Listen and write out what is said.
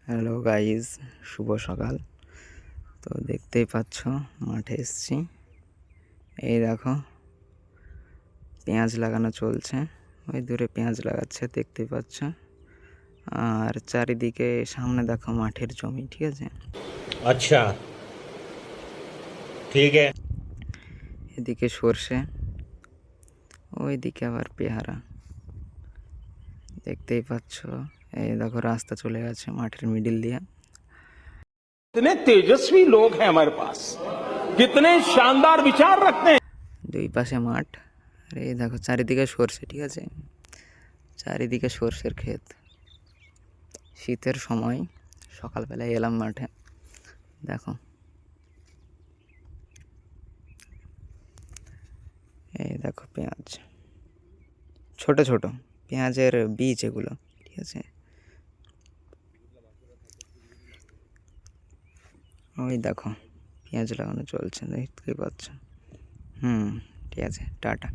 Hello guys, শুভ সকাল। তো দেখতেই পাচ্ছ মাঠে এসছি। এই দেখো পেঁয়াজ লাগানো চলছে, ওই দূরে পেঁয়াজ লাগাচ্ছে দেখতেই পাচ্ছ। আর চারিদিকে সামনে দেখো মাঠের জমি, ঠিক আছে। अच्छा ठीक है। এদিকে সর্ষে, ওইদিকে আবার পেয়ারা দেখতেই পাচ্ছ। এই দেখো রাস্তা চলে গেছে মাঠের মিডিল দিয়ে। कितने तेजस्वी लोग हैं हमारे पास, कितने शानदार विचार रखते हैं। দুই পাশে মাঠ, আর এই দেখো চারিদিকে সর্ষে, ঠিক আছে। চারিদিকে সর্ষের ক্ষেত। শীতের সময় সকালবেলায় এলাম মাঠে, দেখো এই দেখো পেঁয়াজ, ছোট ছোট পেঁয়াজের বীজ এগুলো, ঠিক আছে। ওই দেখো পেঁয়াজ লাগানো চলছে দেখতেই পাচ্ছ। ঠিক আছে, টাটা।